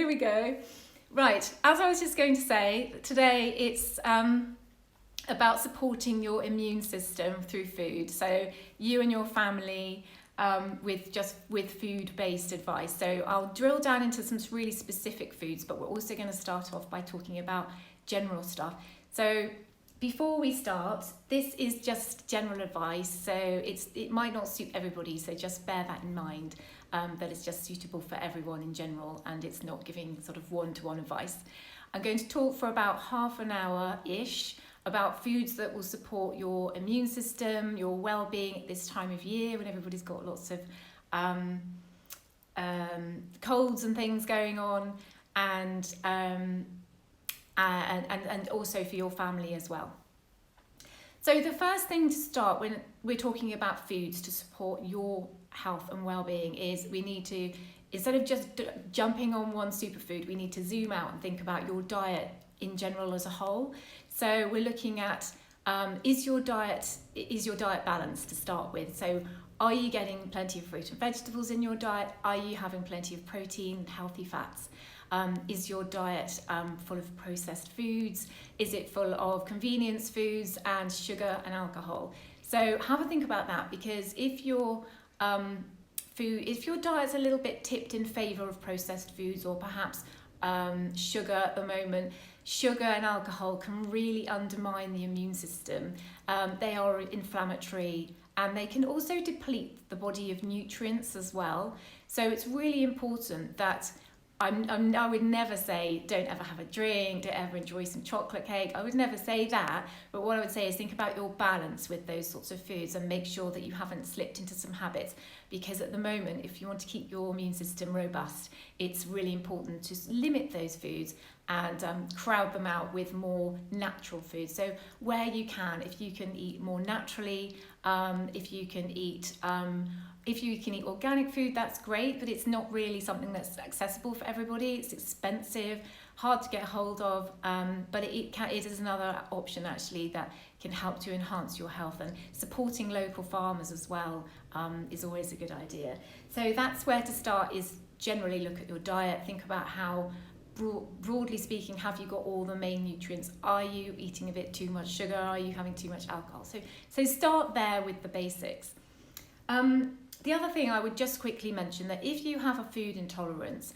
here we go. Right, as I was just going to say, today it's about supporting your immune system through food. So you and your family with food-based advice. So I'll drill down into some really specific foods, but we're also going to start off by talking about general stuff. So before we start, this is just general advice, so it might not suit everybody, so just bear that in mind, that it's just suitable for everyone in general, and it's not giving sort of one-to-one advice. I'm going to talk for about half an hour-ish about foods that will support your immune system, your well-being at this time of year when everybody's got lots of colds and things going on, and also for your family as well. So the first thing to start when we're talking about foods to support your health and well-being is we need to, instead of just jumping on one superfood, we need to zoom out and think about your diet in general as a whole. So we're looking at is your diet balanced to start with? So are you getting plenty of fruit and vegetables in your diet? Are you having plenty of protein, healthy fats? Is your diet full of processed foods? Is it full of convenience foods and sugar and alcohol? So have a think about that, because if your diet's a little bit tipped in favour of processed foods, or perhaps sugar at the moment, sugar and alcohol can really undermine the immune system. They are inflammatory, and they can also deplete the body of nutrients as well. So it's really important that I would never say don't ever have a drink, don't ever enjoy some chocolate cake. I would never say that. But what I would say is think about your balance with those sorts of foods and make sure that you haven't slipped into some habits. Because at the moment, if you want to keep your immune system robust, it's really important to limit those foods and crowd them out with more natural foods. So where you can, if you can eat more naturally, if you can eat organic food, that's great, but it's not really something that's accessible for everybody. It's expensive, hard to get hold of, but it is another option actually that can help to enhance your health, and supporting local farmers as well is always a good idea. So that's where to start, is generally look at your diet, think about how, broadly speaking, have you got all the main nutrients? Are you eating a bit too much sugar? Are you having too much alcohol? So start there with the basics. The other thing I would just quickly mention, that if you have a food intolerance,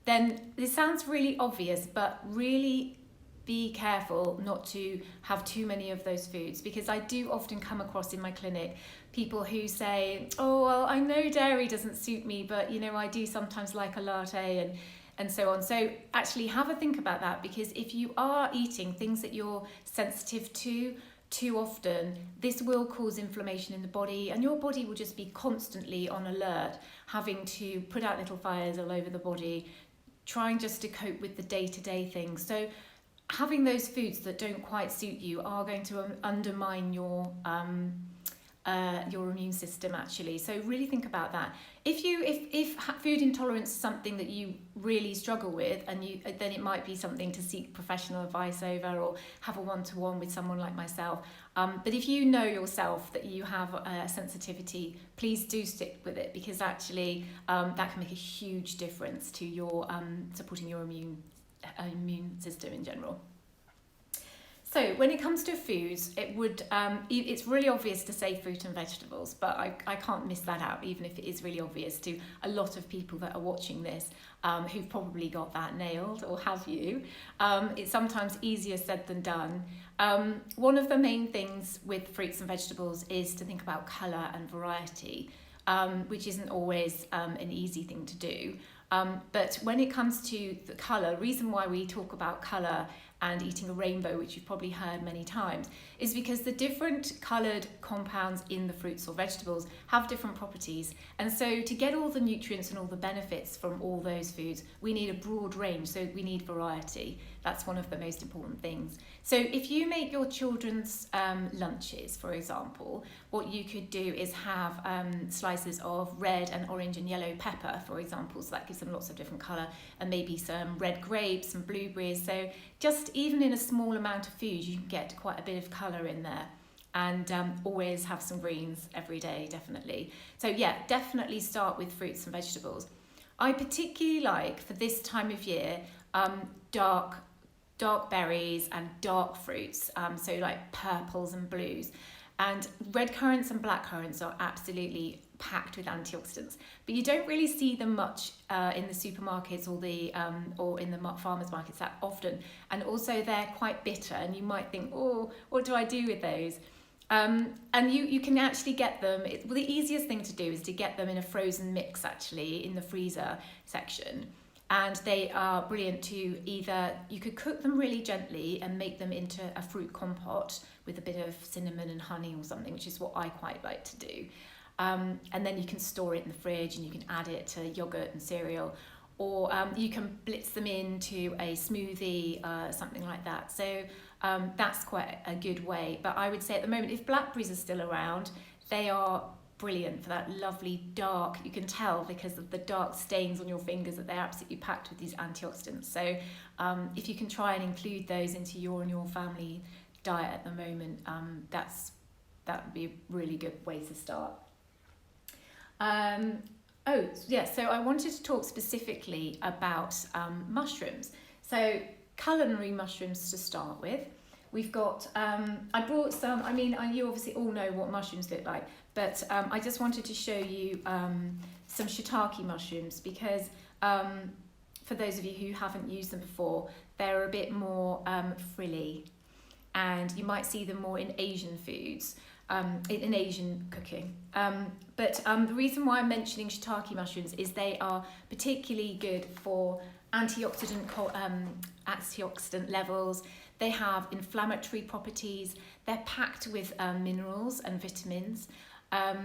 then this sounds really obvious, but really be careful not to have too many of those foods, because I do often come across in my clinic people who say, oh, well, I know dairy doesn't suit me, but I do sometimes like a latte and so on. So actually have a think about that, because if you are eating things that you're sensitive to too often, this will cause inflammation in the body, and your body will just be constantly on alert, having to put out little fires all over the body, trying just to cope with the day-to-day things. So having those foods that don't quite suit you are going to undermine your immune system actually. So really think about that. If food intolerance is something that you really struggle with, then it might be something to seek professional advice over, or have a one-to-one with someone like myself. But if you know yourself that you have a sensitivity, please do stick with it, because actually that can make a huge difference to your supporting your immune system in general. So when it comes to foods, it's really obvious to say fruit and vegetables, but I can't miss that out, even if it is really obvious to a lot of people that are watching this, who've probably got that nailed, or have you. It's sometimes easier said than done. One of the main things with fruits and vegetables is to think about colour and variety, which isn't always an easy thing to do. But when it comes to the colour, reason why we talk about colour and eating a rainbow, which you've probably heard many times, is because the different coloured compounds in the fruits or vegetables have different properties. And so to get all the nutrients and all the benefits from all those foods, we need a broad range, so we need variety. That's one of the most important things. So if you make your children's lunches, for example, what you could do is have slices of red and orange and yellow pepper, for example, so that gives them lots of different colour, and maybe some red grapes, some blueberries. So just even in a small amount of food, you can get quite a bit of colour in there. And always have some greens every day, definitely. So yeah, definitely start with fruits and vegetables. I particularly like, for this time of year, dark berries and dark fruits, so like purples and blues. And red currants and black currants are absolutely packed with antioxidants, but you don't really see them much in the supermarkets or in the farmers markets that often. And also they're quite bitter, and you might think, oh, what do I do with those? And you can actually get them. The easiest thing to do is to get them in a frozen mix, actually, in the freezer section. And they are brilliant to you could cook them really gently and make them into a fruit compote with a bit of cinnamon and honey or something, which is what I quite like to do. And then you can store it in the fridge, and you can add it to yogurt and cereal, or you can blitz them into a smoothie, something like that. So that's quite a good way. But I would say at the moment, if blackberries are still around, they are brilliant for that lovely dark, you can tell because of the dark stains on your fingers that they're absolutely packed with these antioxidants. So if you can try and include those into your and your family diet at the moment, that would be a really good way to start. So I wanted to talk specifically about mushrooms. So culinary mushrooms to start with. We've got, I brought some, you obviously all know what mushrooms look like, but I just wanted to show you some shiitake mushrooms because for those of you who haven't used them before, they're a bit more frilly, and you might see them more in Asian foods, in Asian cooking. But the reason why I'm mentioning shiitake mushrooms is they are particularly good for antioxidant levels. They have inflammatory properties. They're packed with minerals and vitamins. At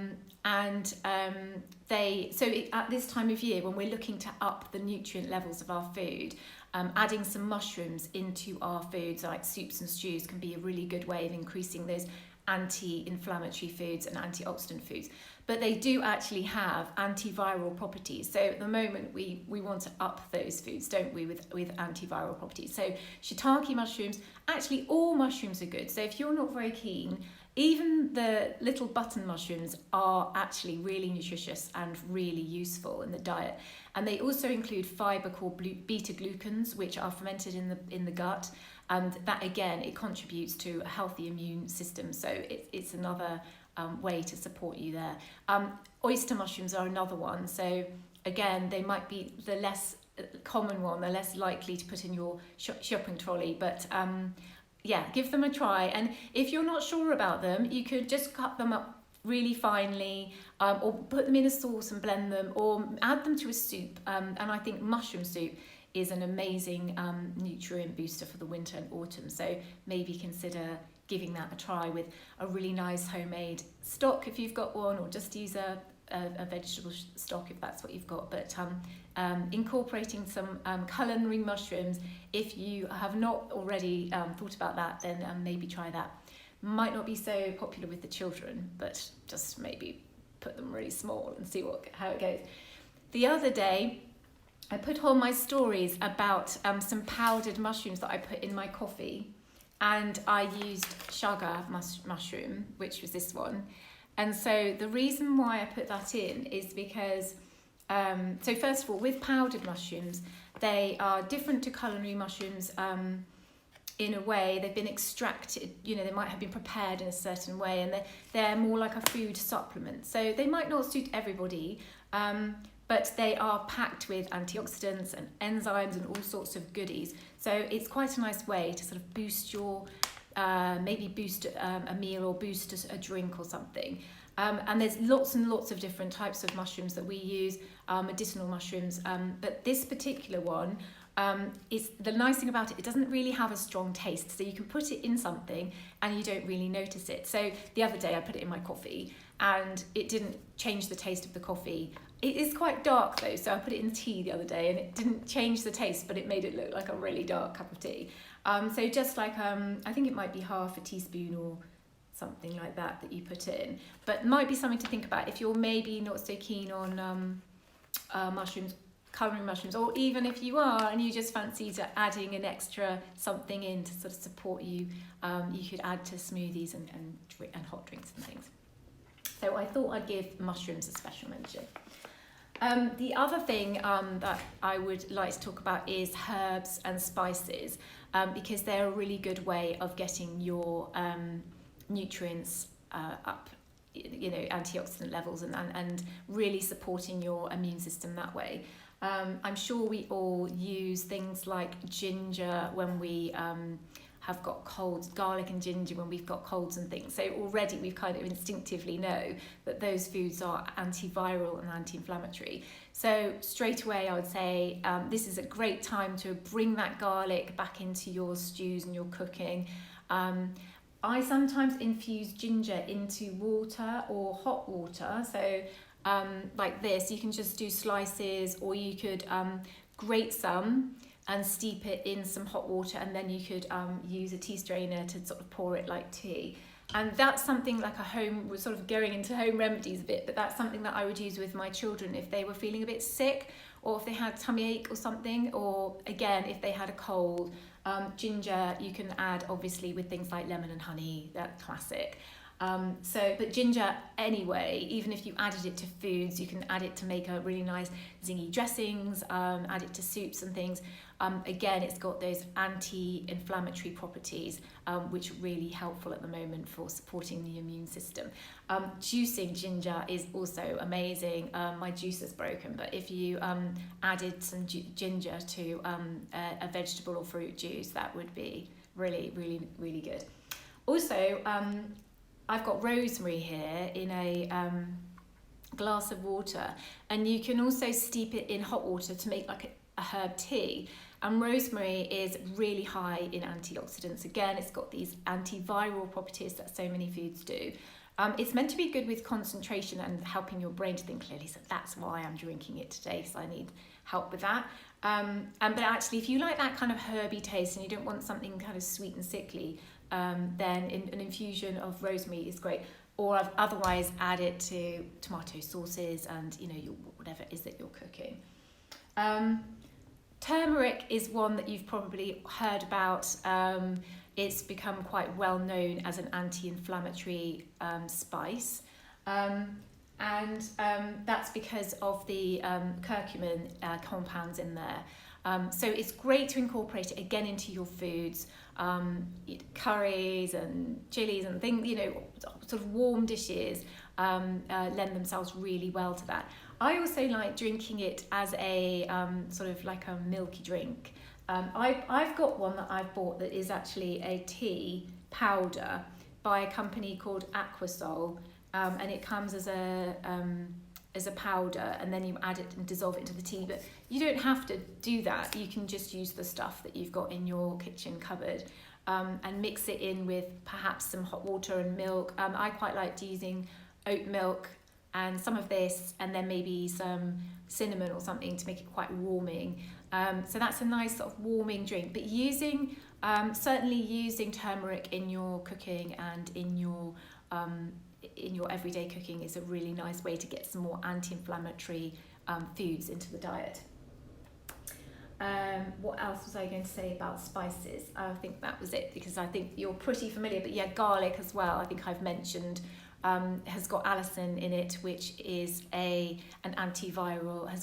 this time of year, when we're looking to up the nutrient levels of our food, adding some mushrooms into our foods, like soups and stews, can be a really good way of increasing those anti-inflammatory foods and antioxidant foods. But they do actually have antiviral properties. So at the moment we want to up those foods, don't we, with antiviral properties. So shiitake mushrooms, actually all mushrooms are good. So if you're not very keen, even the little button mushrooms are actually really nutritious and really useful in the diet. And they also include fibre called beta-glucans, which are fermented in the gut. And that, again, it contributes to a healthy immune system. So it's another way to support you there. Oyster mushrooms are another one. So again, they might be the less common one. They're less likely to put in your shopping trolley. But give them a try. And if you're not sure about them, you could just cut them up really finely, or put them in a sauce and blend them, or add them to a soup. And I think mushroom soup is an amazing nutrient booster for the winter and autumn. So maybe consider giving that a try with a really nice homemade stock if you've got one, or just use a vegetable stock if that's what you've got. But incorporating some culinary mushrooms, if you have not already thought about that, then maybe try that. Might not be so popular with the children, but just maybe put them really small and see how it goes. The other day, I put on my stories about some powdered mushrooms that I put in my coffee, and I used chaga mushroom, which was this one. And so the reason why I put that in is because, so first of all, with powdered mushrooms, they are different to culinary mushrooms in a way. They've been extracted, they might have been prepared in a certain way, and they're more like a food supplement. So they might not suit everybody, but they are packed with antioxidants and enzymes and all sorts of goodies. So it's quite a nice way to sort of boost your, maybe boost a meal or boost a drink or something. And there's lots and lots of different types of mushrooms that we use, medicinal mushrooms. But this particular one, is the nice thing about it doesn't really have a strong taste. So you can put it in something and you don't really notice it. So the other day I put it in my coffee and it didn't change the taste of the coffee. It is quite dark though, so I put it in tea the other day and it didn't change the taste, but it made it look like a really dark cup of tea. So just like, I think it might be half a teaspoon or something like that you put in. But might be something to think about if you're maybe not so keen on mushrooms, culinary mushrooms, or even if you are and you just fancy adding an extra something in to sort of support you, you could add to smoothies and hot drinks and things. So I thought I'd give mushrooms a special mention. The other thing that I would like to talk about is herbs and spices, because they're a really good way of getting your nutrients up, antioxidant levels, and really supporting your immune system that way. I'm sure we all use things like ginger when we have got colds, garlic and ginger when we've got colds and things. So already we've kind of instinctively know that those foods are antiviral and anti-inflammatory. So straight away I would say this is a great time to bring that garlic back into your stews and your cooking. I sometimes infuse ginger into water or hot water. So like this, you can just do slices, or you could grate some and steep it in some hot water, and then you could use a tea strainer to sort of pour it like tea. And that's something like we're sort of going into home remedies a bit, but that's something that I would use with my children if they were feeling a bit sick, or if they had tummy ache or something, or again, if they had a cold. Ginger you can add obviously with things like lemon and honey, that classic. But ginger anyway, even if you added it to foods, you can add it to make a really nice zingy dressings, add it to soups and things. Again, it's got those anti-inflammatory properties, which are really helpful at the moment for supporting the immune system. Juicing ginger is also amazing. My juicer's broken, but if you added some ginger to a vegetable or fruit juice, that would be really, really, really good. Also, I've got rosemary here in a glass of water, and you can also steep it in hot water to make like a herb tea. And rosemary is really high in antioxidants. Again, it's got these antiviral properties that so many foods do. It's meant to be good with concentration and helping your brain to think clearly, so that's why I'm drinking it today, so I need help with that. But actually, if you like that kind of herby taste and you don't want something kind of sweet and sickly, then an infusion of rosemary is great. Or I've otherwise add it to tomato sauces and whatever it is that you're cooking. Turmeric is one that you've probably heard about. It's become quite well known as an anti-inflammatory spice. And that's because of the curcumin compounds in there. So it's great to incorporate it again into your foods, curries and chilies and things, sort of warm dishes lend themselves really well to that. I also like drinking it as a sort of like a milky drink. I've got one that I've bought that is actually a tea powder by a company called Aquasol, and it comes as a powder, and then you add it and dissolve it into the tea. But you don't have to do that. You can just use the stuff that you've got in your kitchen cupboard, and mix it in with perhaps some hot water and milk. I quite liked using oat milk and some of this, and then maybe some cinnamon or something to make it quite warming. So that's a nice sort of warming drink. But certainly using turmeric in your cooking and in your everyday cooking is a really nice way to get some more anti-inflammatory foods into the diet. What else was I going to say about spices? I think that was it, because I think you're pretty familiar. But yeah, garlic as well, I think I've mentioned, has got allicin in it, which is has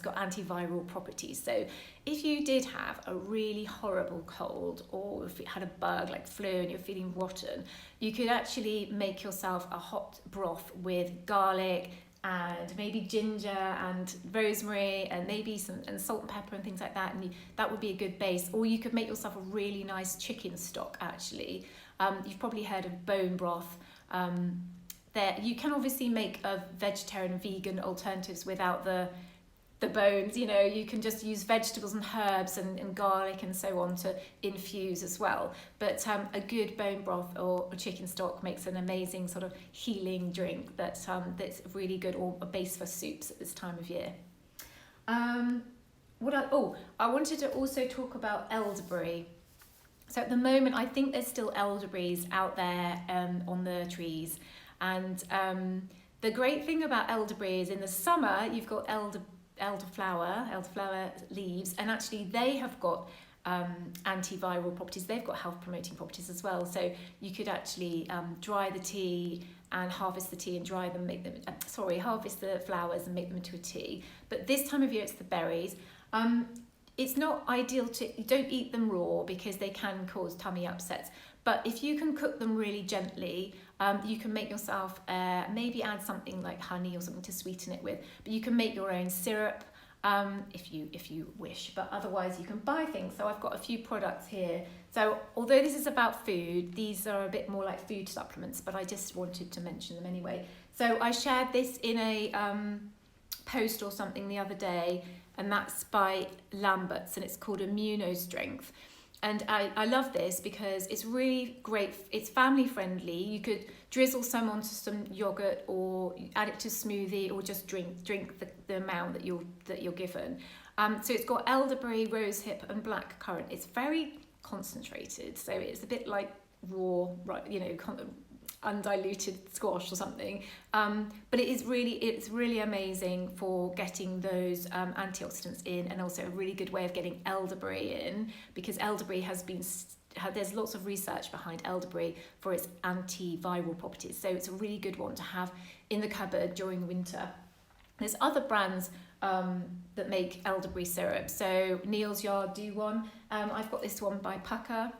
got antiviral properties. So if you did have a really horrible cold, or if you had a bug like flu and you're feeling rotten, you could actually make yourself a hot broth with garlic and maybe ginger and rosemary and maybe some salt and pepper and things like that, and that would be a good base. Or you could make yourself a really nice chicken stock actually. You've probably heard of bone broth. You can obviously make a vegetarian and vegan alternatives without the bones. You can just use vegetables and herbs and garlic and so on to infuse as well. But a good bone broth or chicken stock makes an amazing sort of healing drink that's really good, or a base for soups at this time of year. I wanted to also talk about elderberry. So at the moment, I think there's still elderberries out there on the trees. And the great thing about elderberry is in the summer, you've got elderflower leaves, and actually they have got antiviral properties. They've got health promoting properties as well. So you could actually dry the tea and harvest the tea and dry them, harvest the flowers and make them into a tea. But this time of year it's the berries. It's not ideal you don't eat them raw because they can cause tummy upsets. But if you can cook them really gently, you can make yourself, maybe add something like honey or something to sweeten it with. But you can make your own syrup if you wish. But otherwise, you can buy things. So I've got a few products here. So although this is about food, these are a bit more like food supplements. But I just wanted to mention them anyway. So I shared this in a post or something the other day, and that's by Lambert's, and it's called Immunostrength. And I love this because it's really great. It's family friendly. You could drizzle some onto some yogurt or add it to a smoothie, or just drink the amount that you're given. So it's got elderberry, rosehip, and blackcurrant. It's very concentrated, so it's a bit like raw, undiluted squash or something, but it's really amazing for getting those antioxidants in, and also a really good way of getting elderberry in, because elderberry there's lots of research behind elderberry for its antiviral properties, so it's a really good one to have in the cupboard during winter. There's other brands that make elderberry syrup, so Neal's Yard do one. I've got this one by Pucker,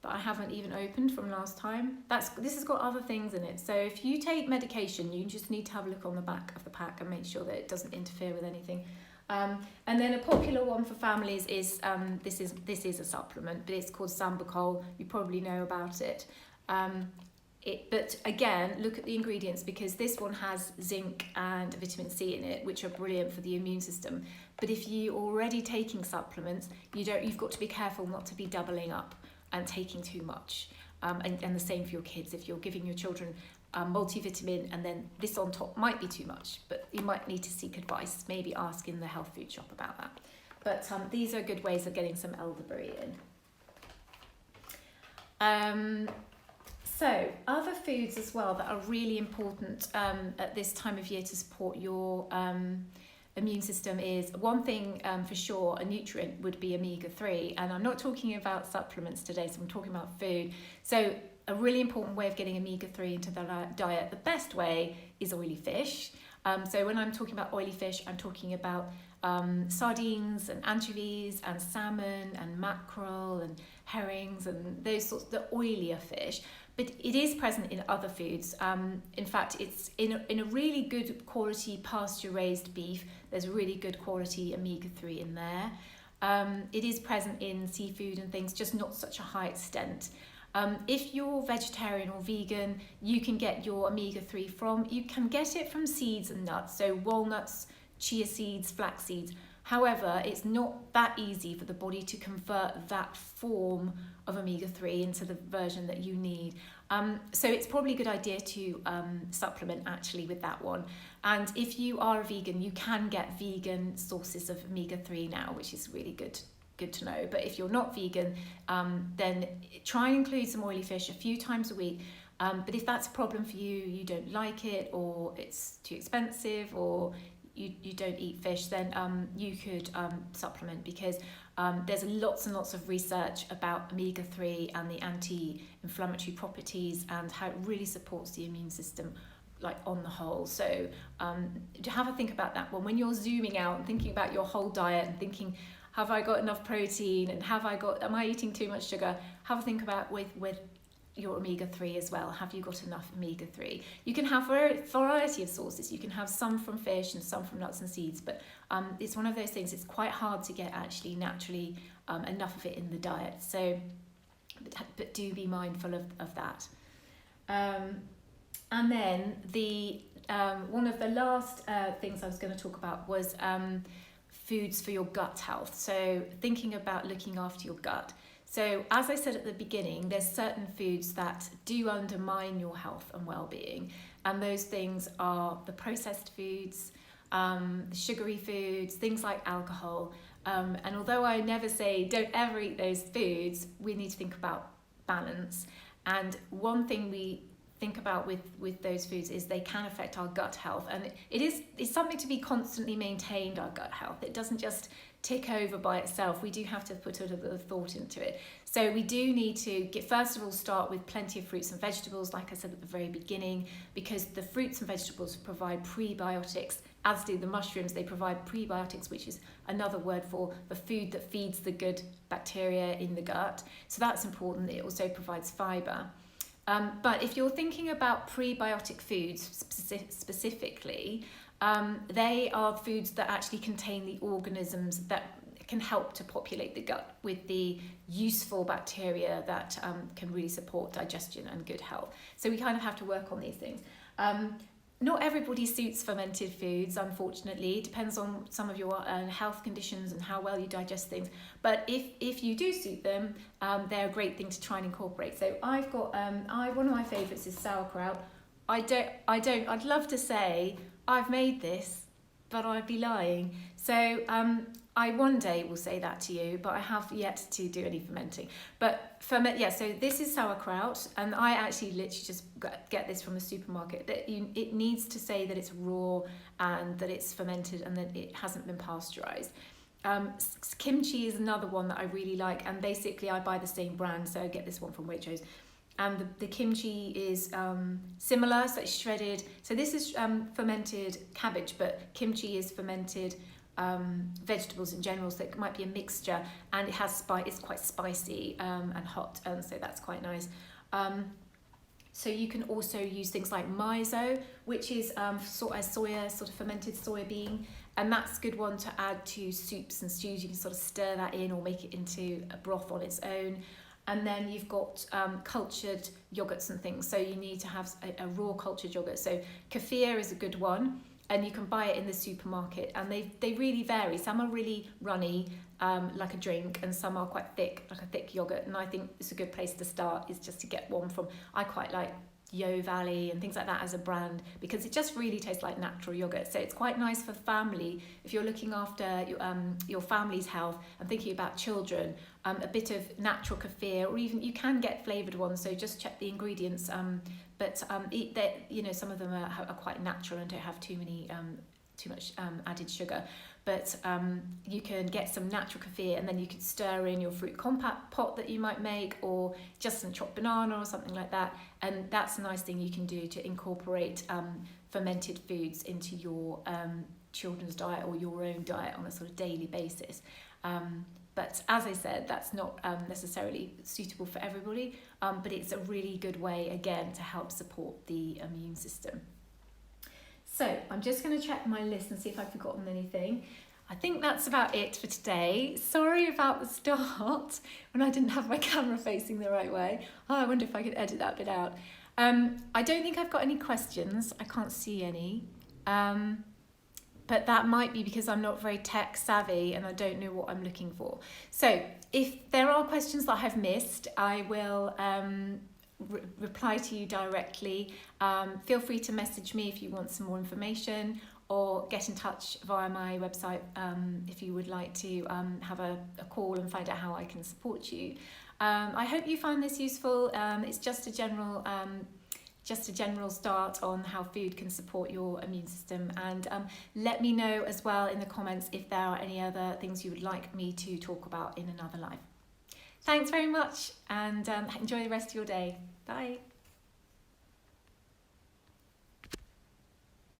that I haven't even opened from last time. This has got other things in it. So if you take medication, you just need to have a look on the back of the pack and make sure that it doesn't interfere with anything. And then a popular one for families is this is a supplement, but it's called Sambucol. You probably know about it. But again, look at the ingredients, because this one has zinc and vitamin C in it, which are brilliant for the immune system. But if you're already taking supplements, you've got to be careful not to be doubling up and taking too much, and the same for your kids. If you're giving your children multivitamin and then this on top might be too much, but you might need to seek advice, maybe ask in the health food shop about that. But these are good ways of getting some elderberry in. So other foods as well that are really important at this time of year to support your immune system is one thing for sure. A nutrient would be omega-3, and I'm not talking about supplements today, so I'm talking about food. So a really important way of getting omega-3 into the diet, the best way, is oily fish. So when I'm talking about oily fish, I'm talking about sardines and anchovies and salmon and mackerel and herrings and those sorts, the oilier fish. But it is present in other foods. In fact, it's in a really good quality pasture-raised beef. There's really good quality omega-3 in there. It is present in seafood and things, just not such a high extent. If you're vegetarian or vegan, you can get your omega-3 you can get it from seeds and nuts, so walnuts, chia seeds, flax seeds. However, it's not that easy for the body to convert that form of omega-3 into the version that you need. So it's probably a good idea to supplement actually with that one. And if you are a vegan, you can get vegan sources of omega-3 now, which is really good to know. But if you're not vegan, then try and include some oily fish a few times a week. But if that's a problem for you, you don't like it, or it's too expensive, or you don't eat fish, then you could supplement, because there's lots and lots of research about omega-3 and the anti-inflammatory properties and how it really supports the immune system, like on the whole. So to have a think about that one when you're zooming out and thinking about your whole diet and thinking, have I got enough protein, and am I eating too much sugar? Have a think about with your omega-3 as well. Have you got enough omega-3? You can have a variety of sources. You can have some from fish and some from nuts and seeds, but it's one of those things, it's quite hard to get actually naturally enough of it in the diet. So but do be mindful of that. And then the one of the last things I was going to talk about was foods for your gut health. So thinking about looking after your gut. So as I said at the beginning, there's certain foods that do undermine your health and well-being, and those things are the processed foods, the sugary foods, things like alcohol. And although I never say don't ever eat those foods, we need to think about balance. And one thing we think about with those foods is they can affect our gut health, and it's something to be constantly maintained, our gut health. It doesn't just tick over by itself. We do have to put a little bit of thought into it. So we do need to first of all start with plenty of fruits and vegetables, like I said at the very beginning, because the fruits and vegetables provide prebiotics, as do the mushrooms. They provide prebiotics, which is another word for the food that feeds the good bacteria in the gut. So that's important. It also provides fibre. But if you're thinking about prebiotic foods specifically, they are foods that actually contain the organisms that can help to populate the gut with the useful bacteria that can really support digestion and good health. So we kind of have to work on these things. Not everybody suits fermented foods, unfortunately. It depends on some of your health conditions and how well you digest things. But if you do suit them, they're a great thing to try and incorporate. So I've got, one of my favourites is sauerkraut. I'd love to say I've made this, but I'd be lying. So I one day will say that to you, but I have yet to do any fermenting. But so this is sauerkraut, and I actually literally just get this from a supermarket. It needs to say that it's raw and that it's fermented and that it hasn't been pasteurized. Kimchi is another one that I really like, and basically I buy the same brand, so I get this one from Waitrose. And the kimchi is similar, so it's shredded. So this is fermented cabbage, but kimchi is fermented vegetables in general, so it might be a mixture, and it has it's quite spicy and hot, and so that's quite nice. So you can also use things like miso, which is sort of fermented soybean, and that's a good one to add to soups and stews. You can sort of stir that in or make it into a broth on its own. And then you've got cultured yogurts and things, so you need to have a raw cultured yogurt. So kefir is a good one, and you can buy it in the supermarket, and they really vary. Some are really runny, like a drink, and some are quite thick, like a thick yogurt. And I think it's a good place to start is just to get one from, I quite like Yo Valley and things like that as a brand, because it just really tastes like natural yogurt. So it's quite nice for family if you're looking after your family's health and thinking about children. A bit of natural kefir, or even you can get flavoured ones, so just check the ingredients. But some of them are quite natural and don't have too much added sugar. But you can get some natural kefir, and then you could stir in your fruit compote pot that you might make, or just some chopped banana or something like that. And that's a nice thing you can do to incorporate fermented foods into your children's diet or your own diet on a sort of daily basis. But as I said, that's not necessarily suitable for everybody, but it's a really good way, again, to help support the immune system. So I'm just going to check my list and see if I've forgotten anything. I think that's about it for today. Sorry about the start when I didn't have my camera facing the right way. Oh, I wonder if I could edit that bit out. I don't think I've got any questions. I can't see any. But that might be because I'm not very tech savvy and I don't know what I'm looking for. So if there are questions that I've missed, I will reply to you directly. Feel free to message me if you want some more information, or get in touch via my website if you would like to have a call and find out how I can support you. I hope you find this useful. It's just a general start on how food can support your immune system, and let me know as well in the comments if there are any other things you would like me to talk about in another live. Thanks very much, and enjoy the rest of your day. Bye.